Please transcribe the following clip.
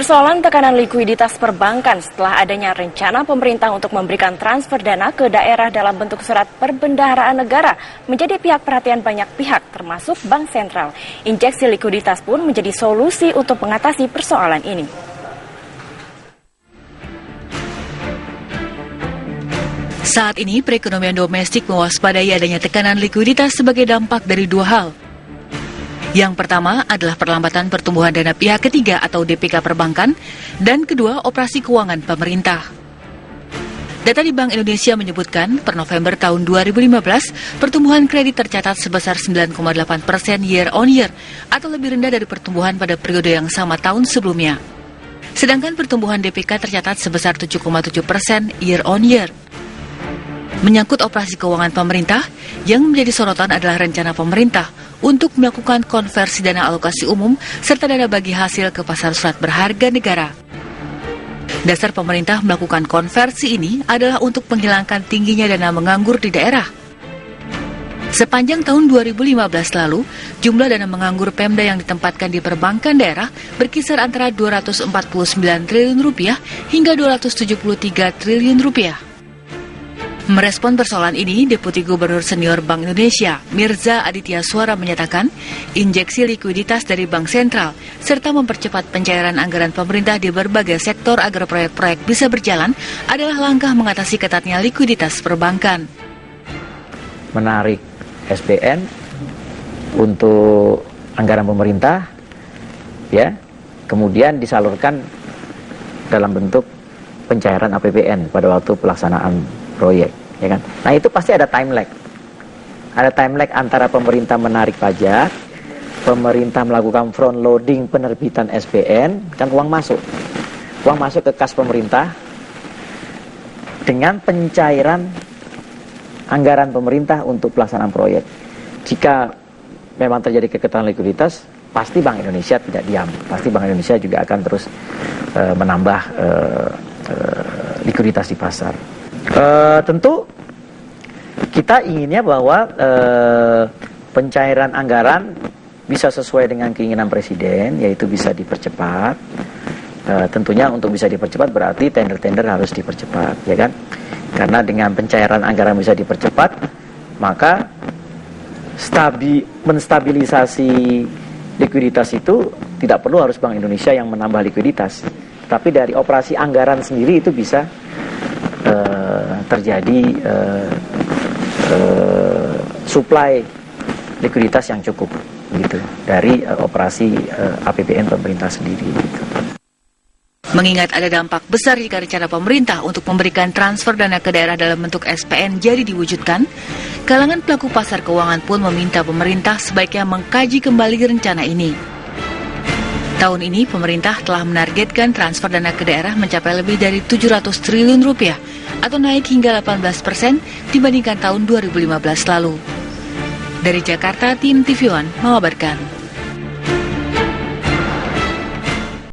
Persoalan tekanan likuiditas perbankan setelah adanya rencana pemerintah untuk memberikan transfer dana ke daerah dalam bentuk surat perbendaharaan negara menjadi perhatian banyak pihak termasuk Bank Sentral. Injeksi likuiditas pun menjadi solusi untuk mengatasi persoalan ini. Saat ini perekonomian domestik mewaspadai adanya tekanan likuiditas sebagai dampak dari dua hal. Yang pertama adalah perlambatan pertumbuhan dana pihak ketiga atau DPK perbankan, dan kedua operasi keuangan pemerintah. Data di Bank Indonesia menyebutkan per November tahun 2015, pertumbuhan kredit tercatat sebesar 9,8% year on year atau lebih rendah dari pertumbuhan pada periode yang sama tahun sebelumnya. Sedangkan pertumbuhan DPK tercatat sebesar 7,7% year on year. Menyangkut operasi keuangan pemerintah, yang menjadi sorotan adalah rencana pemerintah untuk melakukan konversi dana alokasi umum serta dana bagi hasil ke pasar surat berharga negara. Dasar pemerintah melakukan konversi ini adalah untuk menghilangkan tingginya dana menganggur di daerah. Sepanjang tahun 2015 lalu, jumlah dana menganggur Pemda yang ditempatkan di perbankan daerah berkisar antara Rp249 triliun hingga Rp273 triliun. Merespon persoalan ini, Deputi Gubernur Senior Bank Indonesia, Mirza Aditya Suara menyatakan, injeksi likuiditas dari Bank Sentral, serta mempercepat pencairan anggaran pemerintah di berbagai sektor agar proyek-proyek bisa berjalan, adalah langkah mengatasi ketatnya likuiditas perbankan. Menarik SBN untuk anggaran pemerintah, ya, kemudian disalurkan dalam bentuk pencairan APBN pada waktu pelaksanaan proyek, ya kan? Nah, itu pasti ada time lag. Ada time lag antara pemerintah menarik pajak, pemerintah melakukan front loading penerbitan SBN, kan uang masuk ke kas pemerintah dengan pencairan anggaran pemerintah untuk pelaksanaan proyek. Jika memang terjadi keketalan likuiditas, pasti Bank Indonesia tidak diam. Pasti Bank Indonesia juga akan terus menambah likuiditas di pasar. Tentu kita inginnya bahwa pencairan anggaran bisa sesuai dengan keinginan Presiden, yaitu bisa dipercepat. Tentunya untuk bisa dipercepat berarti tender-tender harus dipercepat, ya kan? Karena dengan pencairan anggaran bisa dipercepat, maka menstabilisasi likuiditas itu tidak perlu harus Bank Indonesia yang menambah likuiditas, tapi dari operasi anggaran sendiri itu bisa terjadi supply likuiditas yang cukup gitu dari operasi APBN pemerintah sendiri gitu. Mengingat ada dampak besar jika rencana pemerintah untuk memberikan transfer dana ke daerah dalam bentuk SPN jadi diwujudkan, kalangan pelaku pasar keuangan pun meminta pemerintah sebaiknya mengkaji kembali rencana ini. Tahun ini pemerintah telah menargetkan transfer dana ke daerah mencapai lebih dari Rp700 triliun atau naik hingga 18% dibandingkan tahun 2015 lalu. Dari Jakarta, tim TV One mengabarkan.